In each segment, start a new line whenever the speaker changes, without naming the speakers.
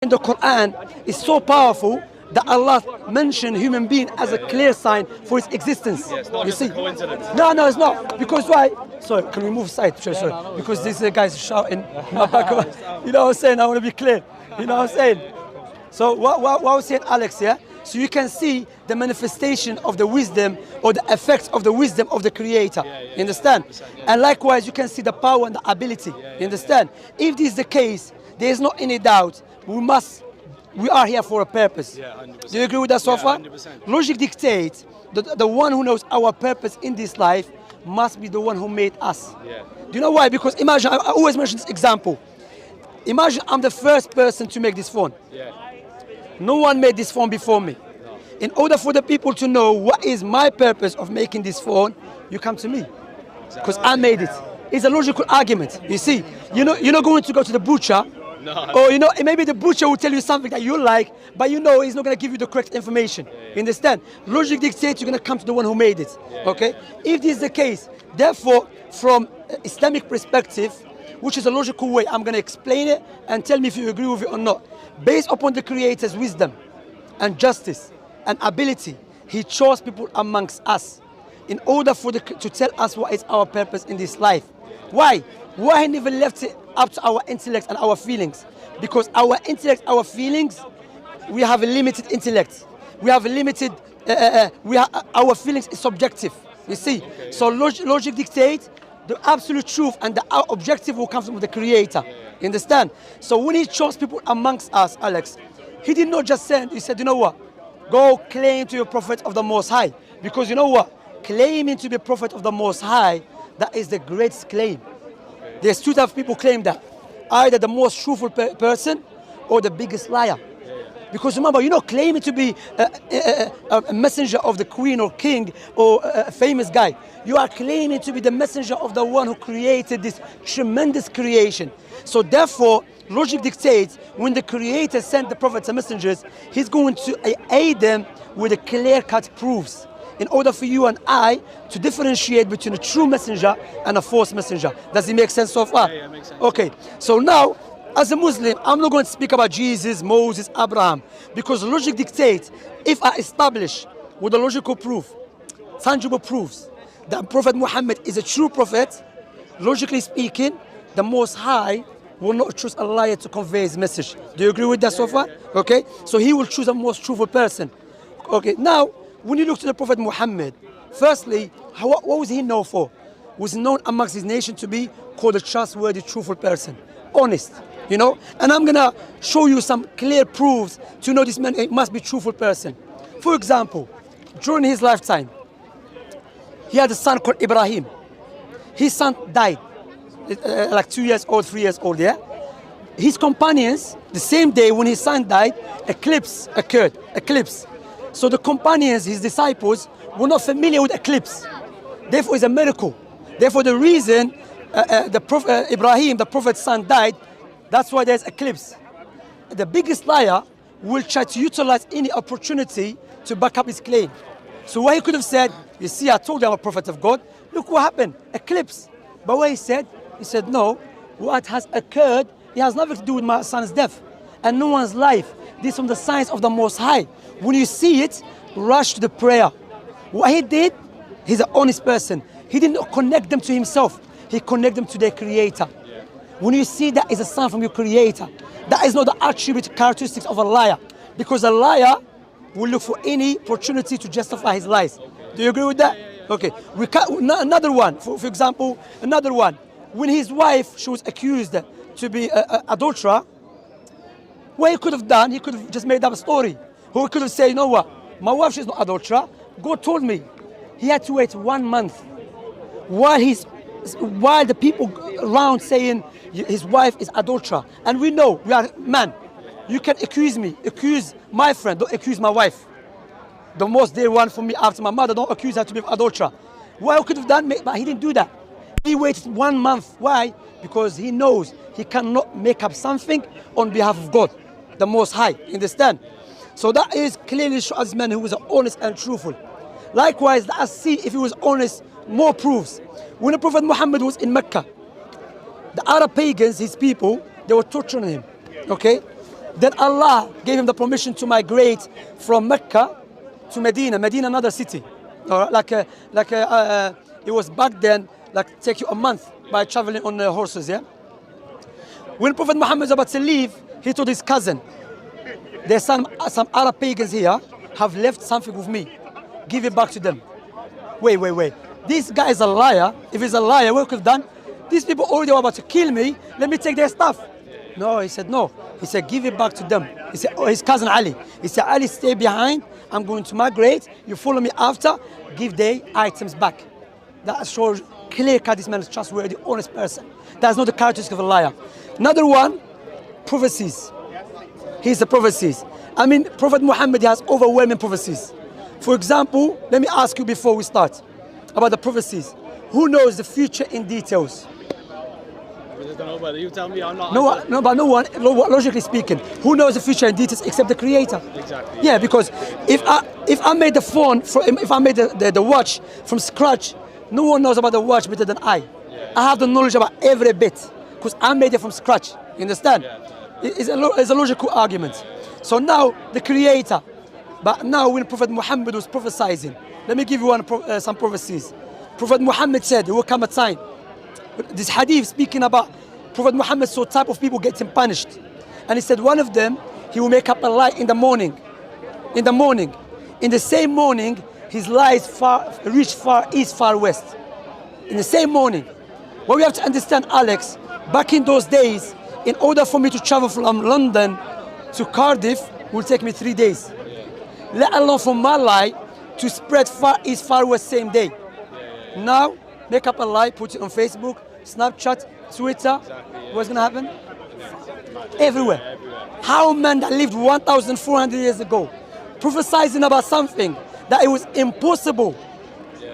in the Quran is so powerful that Allah mentioned human being as a clear sign for its existence.
Yeah, it's not
you
just
see?
a coincidence.
No, no, it's not. Because why? Sorry, can we move aside? Sorry. Because these guys shouting. You know what I'm saying? I want to be clear. You know what I'm saying? So what I was saying, Alex, yeah? So you can see the manifestation of the wisdom or the effects of the wisdom of the Creator. You understand? And likewise, you can see the power and the ability. You understand? If this is the case, there is not any doubt. We are here for a purpose.
Yeah, 100%.
Do you agree with that so far?
100%.
Logic dictates that the one who knows our purpose in this life must be the one who made us.
Yeah.
Do you know why? Because imagine, I always mention this example. Imagine I'm the first person to make this phone.
Yeah.
No one made this phone before me. In order for the people to know what is my purpose of making this phone, you come to me. Because I made it. It's a logical argument. You see, you're not going to go to the butcher.
No.
Or maybe the butcher will tell you something that you like, but he's not going to give you the correct information. You understand? Logic dictates you're going to come to the one who made it. Okay? If this is the case, therefore, from Islamic perspective, which is a logical way, I'm going to explain it and tell me if you agree with it or not. Based upon the Creator's wisdom and justice and ability, He chose people amongst us in order to tell us what is our purpose in this life. Why? Why He never left it up to our intellect and our feelings? Because our intellect, our feelings, we have a limited intellect. We have a limited, our feelings is subjective. You see? Okay. So logic dictates the absolute truth and the objective will come from the Creator. You understand? So when He chose people amongst us, Alex, He did not just send, He said, you know what? Go claim to be a prophet of the Most High. Because you know what? Claiming to be a prophet of the Most High, that is the greatest claim. There's two types of people claim that. Either the most truthful person or the biggest liar. Because remember, you're not claiming to be a messenger of the queen or king or a famous guy. You are claiming to be the messenger of the one who created this tremendous creation. So therefore, logic dictates when the Creator sent the prophets and messengers, He's going to aid them with a clear-cut proofs in order for you and I to differentiate between a true messenger and a false messenger. Does it make sense so far?
Yeah, makes sense.
Okay, so now, as a Muslim, I'm not going to speak about Jesus, Moses, Abraham, because logic dictates if I establish with a logical proof, tangible proofs, that Prophet Muhammad is a true prophet, logically speaking, the Most High will not choose a liar to convey His message. Do you agree with that so far? Okay, so He will choose a most truthful person. Okay, now, when you look to the Prophet Muhammad, firstly, what was he known for? Was known amongst his nation to be called a trustworthy, truthful person. Honest, And I'm going to show you some clear proofs to know this man must be a truthful person. For example, during his lifetime, he had a son called Ibrahim. His son died, like 2 years old, 3 years old, yeah? His companions, the same day when his son died, eclipse occurred. So the companions, his disciples, were not familiar with eclipse. Therefore, it's a miracle. Therefore, the reason Ibrahim, the prophet's son, died, that's why there's eclipse. The biggest liar will try to utilize any opportunity to back up his claim. So what he could have said, you see, I told you I'm a prophet of God. Look what happened, eclipse. But what he said, no, what has occurred, it has nothing to do with my son's death and no one's life. This is from the signs of the Most High. When you see it, rush to the prayer. What he did, he's an honest person. He didn't connect them to himself. He connected them to their Creator. Yeah. When you see that is a sign from your Creator, that is not the attribute, characteristics of a liar. Because a liar will look for any opportunity to justify his lies. Okay. Do you agree with that? Yeah. Okay. Another one, for example, another one. When his wife, she was accused to be an adulterer, what he could have done, he could have just made up a story. Who could have said, you know what, my wife, she's not adulterer. God told me. He had to wait 1 month while the people around saying his wife is adulterer. And we know, we are man. You can accuse me, accuse my friend, don't accuse my wife. The most dear one for me after my mother, don't accuse her to be an adulterer. What he could have done, but he didn't do that. He waited 1 month. Why? Because he knows he cannot make up something on behalf of God, the Most High. Understand? So that is clearly shows man who was honest and truthful. Likewise, let us see if he was honest, more proofs. When the Prophet Muhammad was in Mecca, the Arab pagans, his people, they were torturing him. Okay? Then Allah gave him the permission to migrate from Mecca to Medina. Medina, another city. It was back then, like take you a month by traveling on horses, yeah? When Prophet Muhammad was about to leave, he told his cousin, there's some Arab pagans here have left something with me. Give it back to them. Wait. This guy is a liar. If he's a liar, what could have done? These people already were about to kill me. Let me take their stuff. No, he said no. He said, give it back to them. He said, his cousin Ali. He said, Ali, stay behind. I'm going to migrate. You follow me after. Give their items back. That shows clear cut this man is trustworthy, honest person. That's not the characteristic of a liar. Another one, prophecies. He's the prophecies. I mean, Prophet Muhammad has overwhelming prophecies. For example, let me ask you before we start about the prophecies. Who knows the future in details?
I don't know, but you tell me. I'm not.
No one. Logically speaking, who knows the future in details except the Creator?
Exactly.
Yeah, because if I made the phone, if I made the watch from scratch, no one knows about the watch better than I.
Yeah.
I have the knowledge about every bit because I made it from scratch. You understand?
Yeah.
It's a logical argument. So now the Creator, but now when Prophet Muhammad was prophesying, let me give you some prophecies. Prophet Muhammad said there will come a time. This hadith speaking about Prophet Muhammad saw type of people getting punished. And he said one of them, he will make up a lie in the morning. In the morning. In the same morning, his lies reach far east, far west. In the same morning. What we have to understand, Alex, back in those days, in order for me to travel from London to Cardiff, will take me 3 days. Let alone for my lie to spread far east, far west same day. Now, make up a lie, put it on Facebook, Snapchat, Twitter. Exactly. What's gonna happen? Everywhere. How man that lived 1,400 years ago, prophesizing about something that it was impossible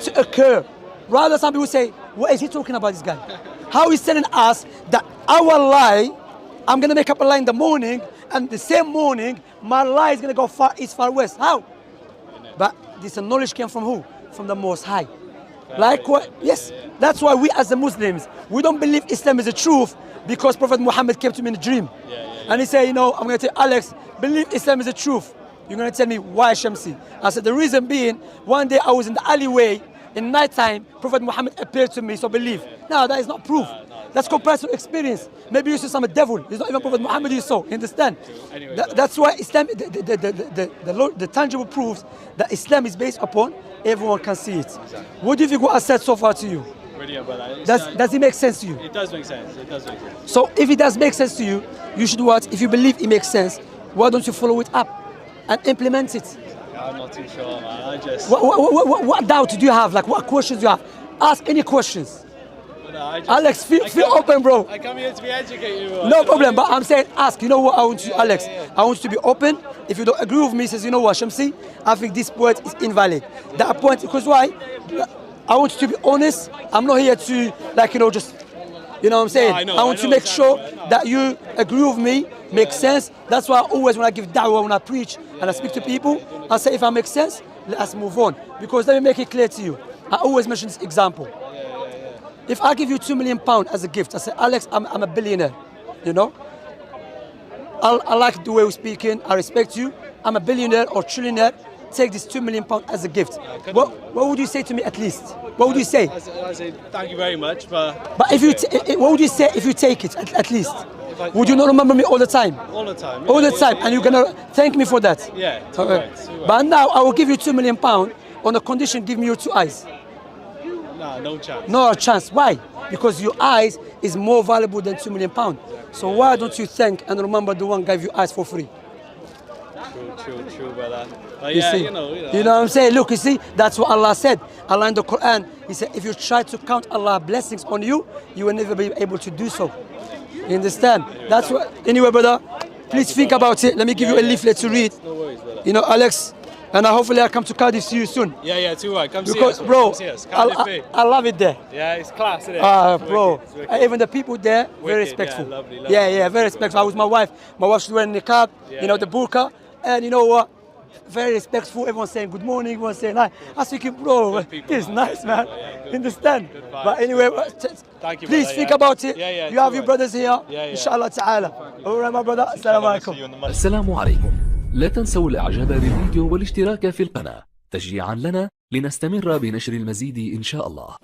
to occur. Rather, some people say, what is he talking about, this guy? How he's telling us that our lie, I'm gonna make up a lie in the morning, and the same morning, my lie is gonna go far east, far west. How? But this knowledge came from who? From the Most High. Like what? Yes, that's why we as the Muslims, we don't believe Islam is the truth because Prophet Muhammad came to me in a dream. And he said, you know, I'm going to tell Alex, believe Islam is the truth. You're going to tell me why, Shamsi? I said, the reason being, one day I was in the alleyway, in nighttime, Prophet Muhammad appeared to me, so believe. No, that is not proof. That's compared to experience. Maybe you see some devil. It's not even Prophet Muhammad you saw. You understand? That's why Islam, the tangible proofs that Islam is based upon, everyone can see it. Exactly. What do you think what I said so far to you?
Brilliant, brother.
Does it make sense to you?
It does make sense. It does make sense.
So if it does make sense to you, you should what? If you believe it makes sense, why don't you follow it up and implement it?
I'm not too sure, man. I just...
What doubt do you have? Like what questions do you have? Ask any questions. Alex, feel open, bro.
I come here to be educated. Bro.
No problem, but I'm saying ask. You know what I want you, Alex? I want you to be open. If you don't agree with me, says, you know what, Shamsi, I think this point is invalid. That point, because why? I want you to be honest. I'm not here to, like, you know, just, you know what I'm saying? No, I want to make sure that you agree with me, makes sense. That's why I always, when I give da'wah, when I preach and I speak to people, I say, if I make sense, let us move on. Because let me make it clear to you. I always mention this example. If I give you £2 million as a gift, I say, Alex, I'm a billionaire, you know? I like the way we're speaking, I respect you. I'm a billionaire or trillionaire. Take this £2 million as a gift. What would you say to me at least? What would you say?
I say, thank you very much, but
if you, what would you say if you take it at least? Would you not remember me all the time?
All the time.
All the time, and you're gonna thank me for that?
Yeah.
Okay. But now I will give you £2 million on the condition, give me your 2 eyes.
Nah, no chance.
No chance. Why? Because your eyes is more valuable than £2 million. So why don't you thank and remember the one gave you eyes for free?
True, brother. But yeah, you know what
I'm saying? Look, you see, that's what Allah said. Allah in the Quran, He said, if you try to count Allah's blessings on you, you will never be able to do so. You understand? That's what. Anyway, brother, please think about it. Let me give you a leaflet to read.
No worries, brother.
You know, Alex. And hopefully I'll come to Cardiff, see you soon.
Yeah, too right. Come
because,
see us.
Bro,
come see us. I
love it there.
Yeah, it's class, isn't it?
Bro, even the people there, very respectful.
Yeah, lovely.
Yeah, very respectful. I was with my wife. My wife was wearing the niqab, you know, the burqa. And you know what? very respectful. Everyone saying good morning. Everyone saying hi. I was thinking, bro, this is nice, man. Understand? But anyway,
Thank you,
please
brother,
think
yeah.
about it.
Yeah, yeah,
You have your brothers here.
yeah.
Inshallah ta'ala. All right, my brother. Assalamu alaikum.
السلام عليكم. لا تنسوا الاعجاب بالفيديو والاشتراك في القناة تشجيعا لنا لنستمر بنشر المزيد إن شاء الله.